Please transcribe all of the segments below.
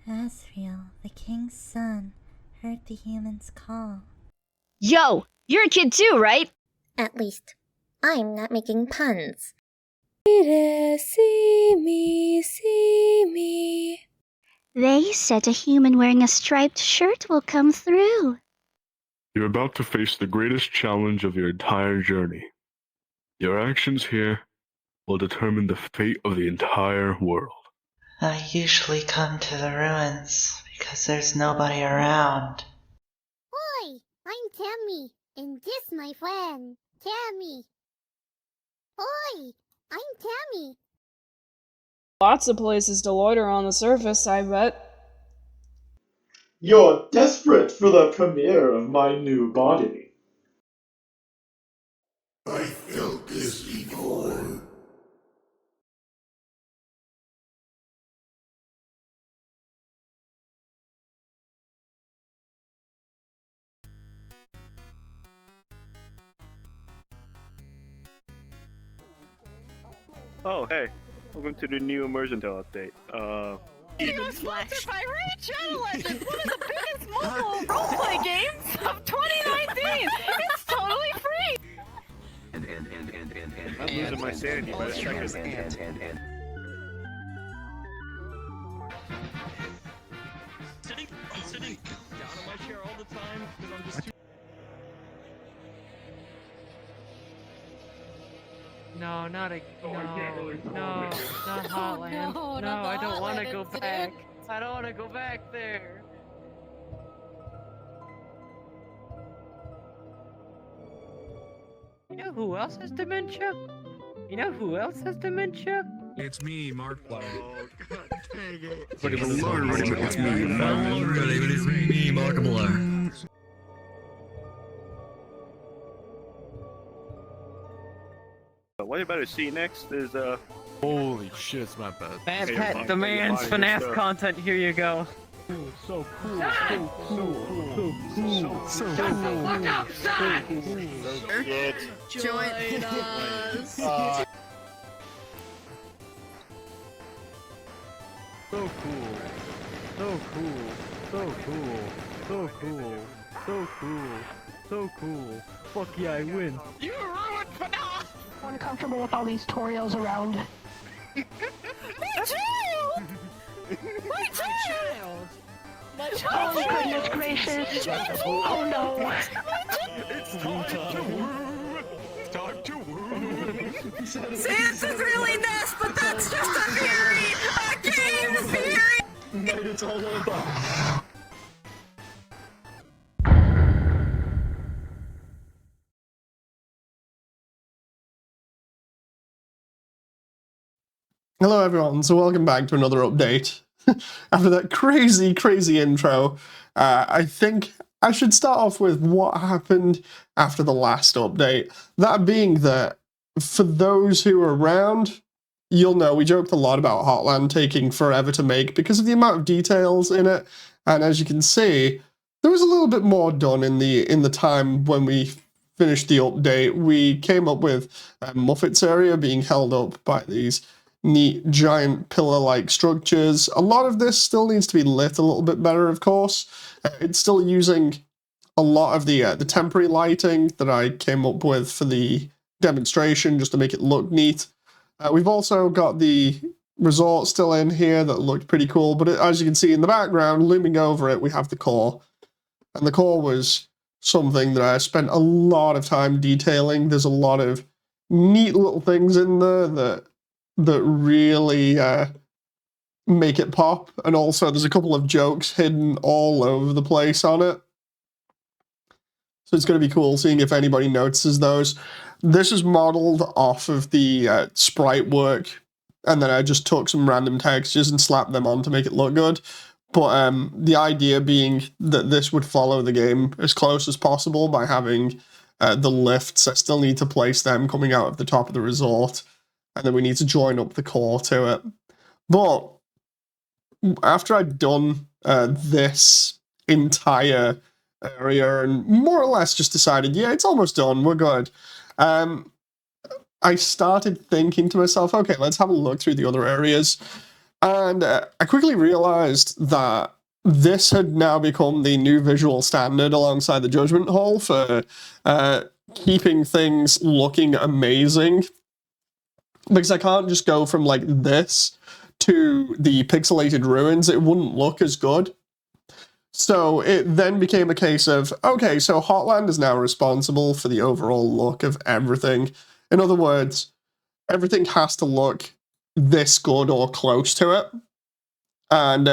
Asriel, the king's son, heard the humans call. Yo, you're a kid too, right? At least, I'm not making puns. See me, see me. They said a human wearing a striped shirt will come through. You're about to face the greatest challenge of your entire journey. Your actions here will determine the fate of the entire world. I usually come to the ruins because there's nobody around. Oi, I'm Tammy, and this my friend, Tammy. Oi, I'm Tammy. Lots of places to loiter on the surface, I bet. You're desperate for the premiere of my new body. I felt this before. Oh, hey. Welcome to the new Immersiontale update. Sponsored by Raid Shadow Legends, one of the biggest mobile roleplay games of 2019! It's totally free! I'm losing my sanity, but let's check this out. I'm sitting down in my chair all the time because I'm just too... No, not a not Hotland. No, I don't want to go back. I don't want to go back there. You know who else has dementia? You know who else has dementia? It's me, Markiplier. Oh, God dang it. It's me, Markiplier. What you're about to see next is, Holy shit, it's my bad. Bad Pet demands FNAF content, here you go. So cool, so cool, so cool. Join us! So cool, so cool, so cool, so cool, so cool, so cool. Fuck yeah, I win. You ruined FNAF! Uncomfortable with all these Torios around. Me too! My child! My child! Oh goodness gracious! Oh no! it's time to woo! It's time to woo! Sans is really nice, but that's just a theory! A game theory! Mate, it's all over. Hello everyone, so welcome back to another update. After that crazy intro, I think I should start off with what happened after the last update. That being that, for those who are around, you'll know we joked a lot about Hotland taking forever to make because of the amount of details in it, and as you can see, there was a little bit more done in the time when we finished the update. We came up with Muffet's area being held up by these neat giant pillar-like structures. A lot of this still needs to be lit a little bit better, of course. It's still using a lot of the temporary lighting that I came up with for the demonstration just to make it look neat. We've also got the resort still in here that looked pretty cool, but as you can see in the background, looming over it, we have the core. And the core was something that I spent a lot of time detailing. There's a lot of neat little things in there that really make it pop, and also there's a couple of jokes hidden all over the place on it. So it's going to be cool seeing if anybody notices those. This is modeled off of the sprite work, and then I just took some random textures and slapped them on to make it look good. But the idea being that this would follow the game as close as possible by having the lifts. I still need to place them coming out of the top of the resort, and then we need to join up the core to it. But after I'd done this entire area and more or less just decided, yeah, it's almost done, we're good, I started thinking to myself, okay, let's have a look through the other areas. And I quickly realized that this had now become the new visual standard alongside the Judgment Hall for keeping things looking amazing. Because I can't just go from like this to the pixelated ruins, it wouldn't look as good. So it then became a case of, okay, so Hotland is now responsible for the overall look of everything. In other words, everything has to look this good or close to it. And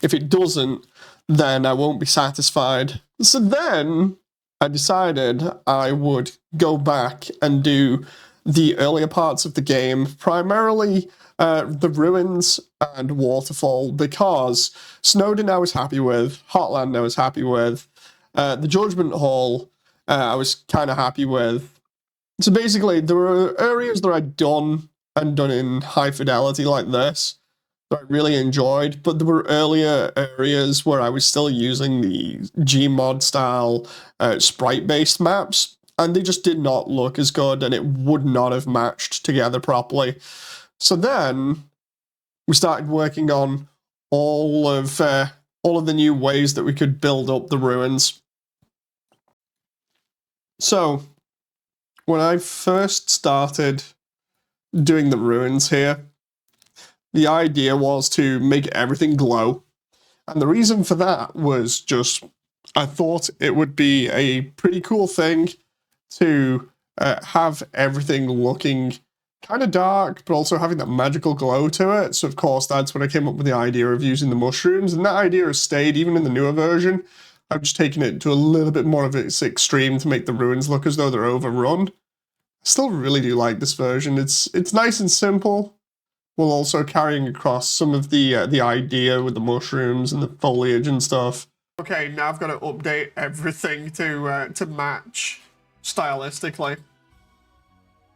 if it doesn't, then I won't be satisfied. So then I decided I would go back and do the earlier parts of the game, primarily the ruins and waterfall, because Snowdin I was happy with, Hotland I was happy with, the Judgment Hall I was kind of happy with. So basically, there were areas that I'd done and done in high fidelity like this that I really enjoyed, but there were earlier areas where I was still using the Gmod style sprite-based maps, and they just did not look as good, and it would not have matched together properly. So then we started working on all of the new ways that we could build up the ruins. So when I first started doing the ruins here, the idea was to make everything glow. And the reason for that was just, I thought it would be a pretty cool thing to have everything looking kind of dark, but also having that magical glow to it. So of course, that's when I came up with the idea of using the mushrooms, and that idea has stayed even in the newer version. I've just taken it to a little bit more of its extreme to make the ruins look as though they're overrun. I still really do like this version. It's nice and simple, while also carrying across some of the idea with the mushrooms and the foliage and stuff. Okay, now I've got to update everything to match stylistically.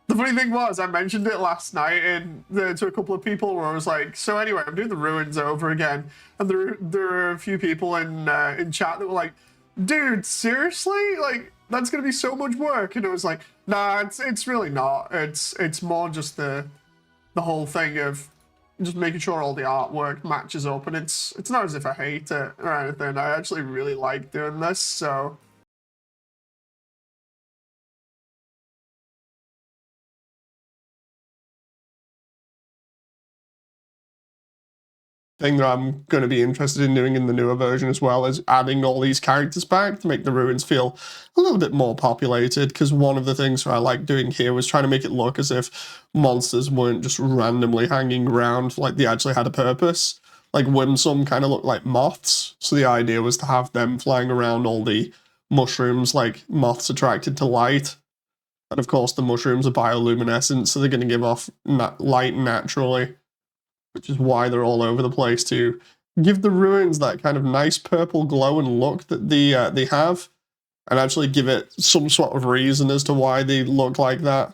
The funny thing was, I mentioned it last night to a couple of people where I was like, so anyway, I'm doing the ruins over again, and there are a few people in chat that were like, dude, seriously? Like, that's gonna be so much work. And I was like, nah, it's really not. It's more just the whole thing of just making sure all the artwork matches up, and it's not as if I hate it or anything. I actually really like doing this, so thing that I'm going to be interested in doing in the newer version as well is adding all these characters back to make the ruins feel a little bit more populated, because one of the things that I like doing here was trying to make it look as if monsters weren't just randomly hanging around, like they actually had a purpose. Like Whimsum kind of looked like moths, so the idea was to have them flying around all the mushrooms like moths attracted to light. And of course the mushrooms are bioluminescent, so they're going to give off light naturally, which is why they're all over the place, to give the ruins that kind of nice purple glow and look that they have, and actually give it some sort of reason as to why they look like that.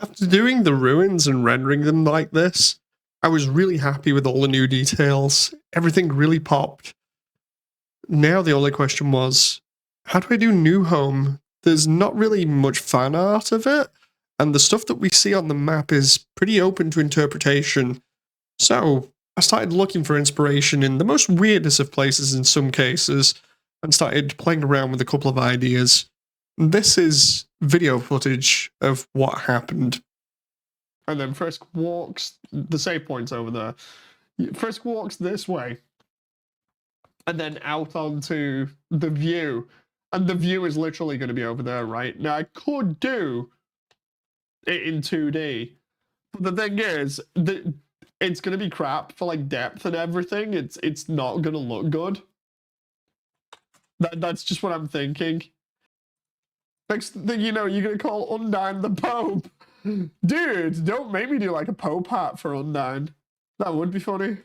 After doing the ruins and rendering them like this, I was really happy with all the new details. Everything really popped. Now the only question was, how do I do New Home? There's not really much fan art of it, and the stuff that we see on the map is pretty open to interpretation. So I started looking for inspiration in the most weirdest of places in some cases, and started playing around with a couple of ideas. This is video footage of what happened. And then Frisk walks, the save point's over there. Frisk walks this way, and then out onto the view. And the view is literally going to be over there, right? Now, I could do it in 2D, but the thing is, it's going to be crap for, like, depth and everything. It's not going to look good. That's just what I'm thinking. Next thing you know, you're going to call Undyne the Pope. Dude, don't make me do, like, a Pope hat for Undyne. That would be funny.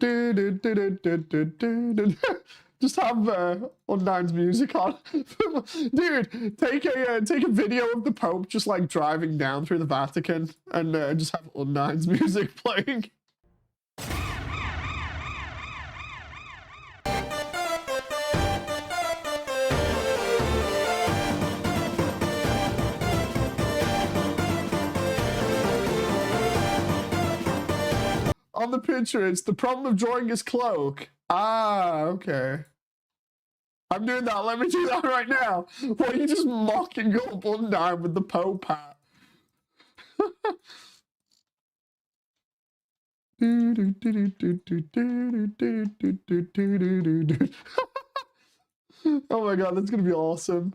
Just have Undyne's music on. Dude, take a video of the Pope just like driving down through the Vatican and just have Undyne's music playing. On the picture, it's the problem of drawing his cloak. Ah, okay. I'm doing that. Let me do that right now. Why are you just mocking up Undyne with the Pope hat? Oh my god, that's gonna be awesome.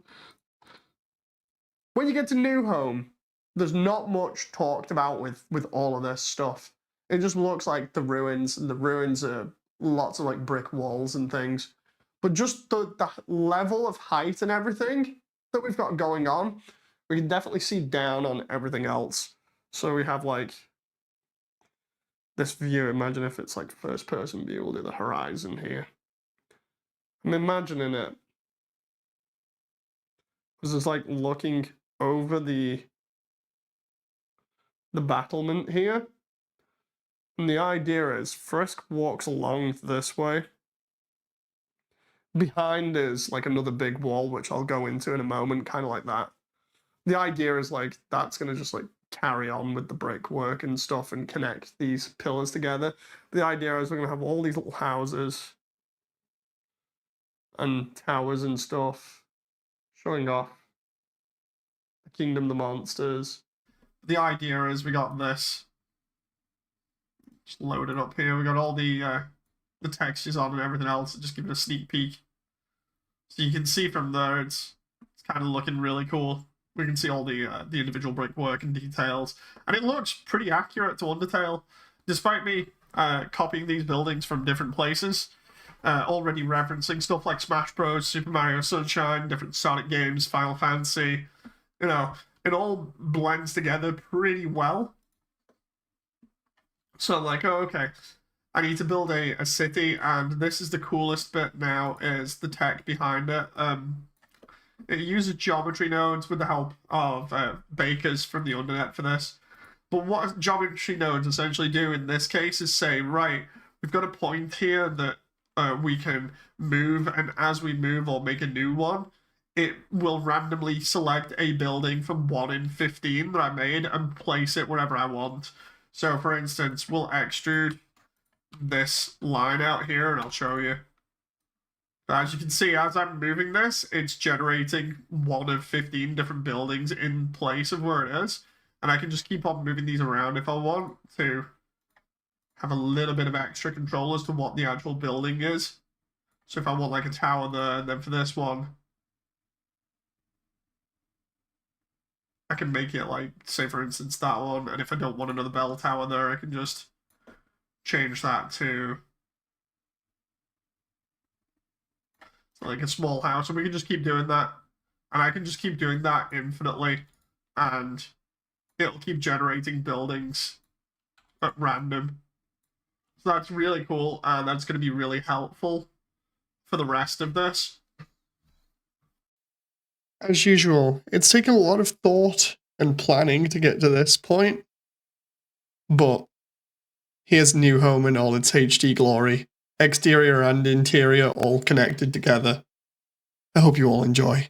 When you get to New Home, there's not much talked about with all of this stuff. It just looks like the ruins, and the ruins are lots of like brick walls and things. But just the level of height and everything that we've got going on, we can definitely see down on everything else. So we have like this view. Imagine if it's like first person view, we'll do the horizon here. I'm imagining it. Because it's like looking over the battlement here. And the idea is Frisk walks along this way. Behind is like another big wall, which I'll go into in a moment, kind of like that. The idea is like that's going to just like carry on with the brickwork and stuff and connect these pillars together. The idea is we're going to have all these little houses and towers and stuff showing off the Kingdom of the Monsters. The idea is we got this. Just load it up here. We got all the textures on and everything else. Just give it a sneak peek. So you can see from there, it's kind of looking really cool. We can see all the individual brickwork and details, and it looks pretty accurate to Undertale, despite me copying these buildings from different places. Already referencing stuff like Smash Bros, Super Mario Sunshine, different Sonic games, Final Fantasy. You know, it all blends together pretty well. So I'm like, oh, okay, I need to build a city, and this is the coolest bit now, is the tech behind it. It uses geometry nodes with the help of bakers from the Undernet for this. But what geometry nodes essentially do in this case is say, right, we've got a point here that we can move, and as we move or make a new one, it will randomly select a building from 1 in 15 that I made and place it wherever I want. So, for instance, we'll extrude this line out here, and I'll show you. As you can see, as I'm moving this, it's generating 1 of 15 different buildings in place of where it is. And I can just keep on moving these around if I want to have a little bit of extra control as to what the actual building is. So if I want like a tower there, and then for this one, I can make it like, say for instance, that one. And if I don't want another bell tower there, I can just change that to like a small house, and we can just keep doing that. And I can just keep doing that infinitely, and it'll keep generating buildings at random. So that's really cool, and that's going to be really helpful for the rest of this. as usual, it's taken a lot of thought and planning to get to this point, but here's New Home in all its HD glory, exterior and interior all connected together. I hope you all enjoy.